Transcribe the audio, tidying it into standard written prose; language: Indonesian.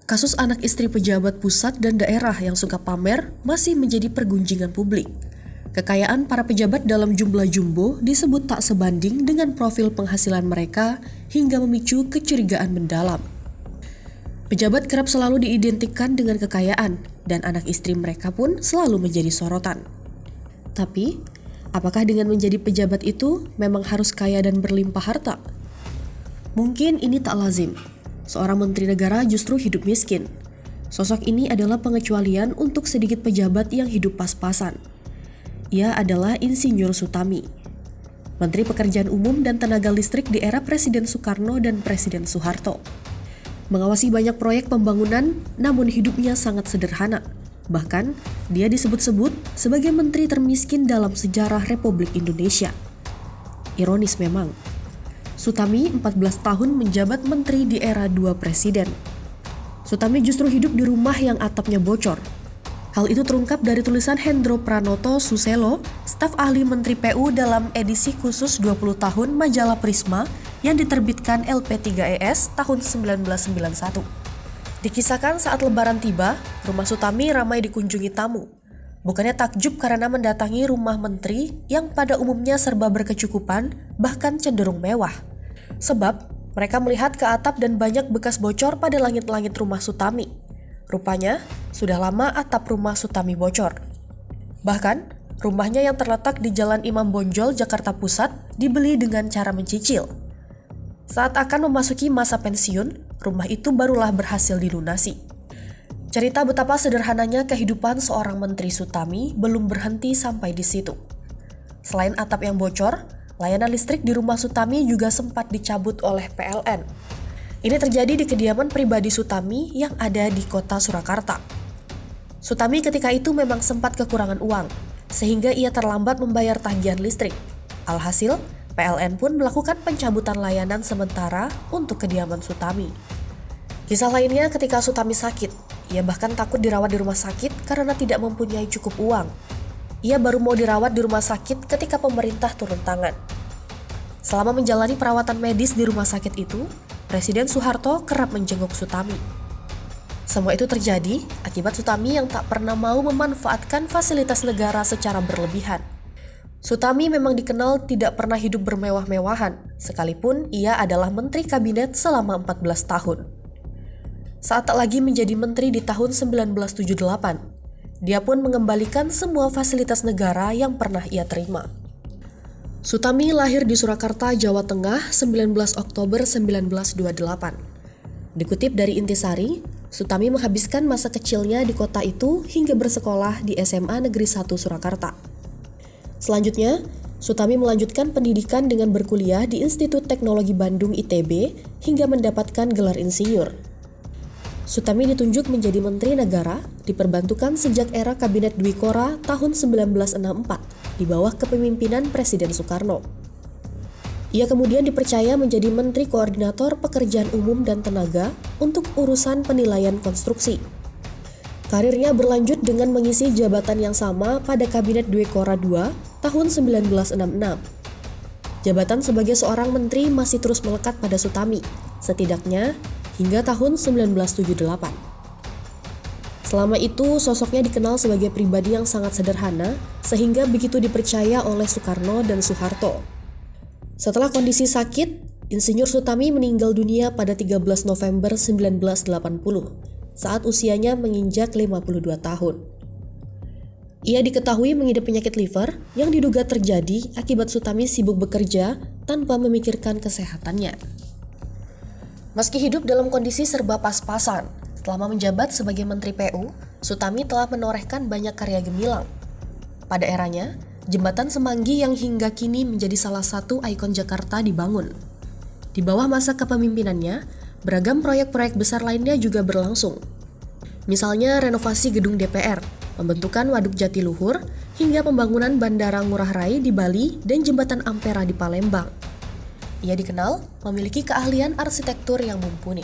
Kasus anak istri pejabat pusat dan daerah yang suka pamer masih menjadi pergunjingan publik. Kekayaan para pejabat dalam jumlah jumbo disebut tak sebanding dengan profil penghasilan mereka hingga memicu kecurigaan mendalam. Pejabat kerap selalu diidentikan dengan kekayaan dan anak istri mereka pun selalu menjadi sorotan. Tapi, apakah dengan menjadi pejabat itu memang harus kaya dan berlimpah harta? Mungkin ini tak lazim. Seorang menteri negara justru hidup miskin. Sosok ini adalah pengecualian untuk sedikit pejabat yang hidup pas-pasan. Ia adalah Insinyur Sutami, Menteri Pekerjaan Umum dan Tenaga Listrik di era Presiden Soekarno dan Presiden Soeharto. Mengawasi banyak proyek pembangunan, namun hidupnya sangat sederhana. Bahkan, dia disebut-sebut sebagai menteri termiskin dalam sejarah Republik Indonesia. Ironis memang. Sutami 14 tahun menjabat menteri di era 2 presiden. Sutami justru hidup di rumah yang atapnya bocor. Hal itu terungkap dari tulisan Hendro Pranoto Suselo, staf ahli Menteri PU dalam edisi khusus 20 tahun majalah Prisma yang diterbitkan LP3ES tahun 1991. Dikisahkan saat lebaran tiba, rumah Sutami ramai dikunjungi tamu. Bukannya takjub karena mendatangi rumah menteri yang pada umumnya serba berkecukupan, bahkan cenderung mewah. Sebab mereka melihat ke atap dan banyak bekas bocor pada langit-langit rumah Sutami. Rupanya, sudah lama atap rumah Sutami bocor. Bahkan, rumahnya yang terletak di Jalan Imam Bonjol, Jakarta Pusat, dibeli dengan cara mencicil. Saat akan memasuki masa pensiun, rumah itu barulah berhasil dilunasi. Cerita betapa sederhananya kehidupan seorang Menteri Sutami belum berhenti sampai di situ. Selain atap yang bocor, layanan listrik di rumah Sutami juga sempat dicabut oleh PLN. Ini terjadi di kediaman pribadi Sutami yang ada di kota Surakarta. Sutami ketika itu memang sempat kekurangan uang, sehingga ia terlambat membayar tagihan listrik. Alhasil, PLN pun melakukan pencabutan layanan sementara untuk kediaman Sutami. Kisah lainnya ketika Sutami sakit. Ia bahkan takut dirawat di rumah sakit karena tidak mempunyai cukup uang. Ia baru mau dirawat di rumah sakit ketika pemerintah turun tangan. Selama menjalani perawatan medis di rumah sakit itu, Presiden Soeharto kerap menjenguk Sutami. Semua itu terjadi akibat Sutami yang tak pernah mau memanfaatkan fasilitas negara secara berlebihan. Sutami memang dikenal tidak pernah hidup bermewah-mewahan, sekalipun ia adalah menteri kabinet selama 14 tahun. Saat tak lagi menjadi menteri di tahun 1978, dia pun mengembalikan semua fasilitas negara yang pernah ia terima. Sutami lahir di Surakarta, Jawa Tengah, 19 Oktober 1928. Dikutip dari Intisari, Sutami menghabiskan masa kecilnya di kota itu hingga bersekolah di SMA Negeri 1 Surakarta. Selanjutnya, Sutami melanjutkan pendidikan dengan berkuliah di Institut Teknologi Bandung ITB hingga mendapatkan gelar insinyur. Sutami ditunjuk menjadi Menteri Negara diperbantukan sejak era Kabinet Dwikora tahun 1964 di bawah kepemimpinan Presiden Soekarno. Ia kemudian dipercaya menjadi Menteri Koordinator Pekerjaan Umum dan Tenaga untuk urusan penilaian konstruksi. Karirnya berlanjut dengan mengisi jabatan yang sama pada Kabinet Dwikora II tahun 1966. Jabatan sebagai seorang menteri masih terus melekat pada Sutami, setidaknya hingga tahun 1978. Selama itu, sosoknya dikenal sebagai pribadi yang sangat sederhana, sehingga begitu dipercaya oleh Soekarno dan Soeharto. Setelah kondisi sakit, Insinyur Sutami meninggal dunia pada 13 November 1980, saat usianya menginjak 52 tahun. Ia diketahui mengidap penyakit liver yang diduga terjadi akibat Sutami sibuk bekerja tanpa memikirkan kesehatannya. Meski hidup dalam kondisi serba pas-pasan, selama menjabat sebagai Menteri PU, Sutami telah menorehkan banyak karya gemilang. Pada eranya, Jembatan Semanggi yang hingga kini menjadi salah satu ikon Jakarta dibangun. Di bawah masa kepemimpinannya, beragam proyek-proyek besar lainnya juga berlangsung. Misalnya renovasi gedung DPR, pembentukan Waduk Jatiluhur, hingga pembangunan Bandara Ngurah Rai di Bali dan Jembatan Ampera di Palembang. Ia dikenal memiliki keahlian arsitektur yang mumpuni.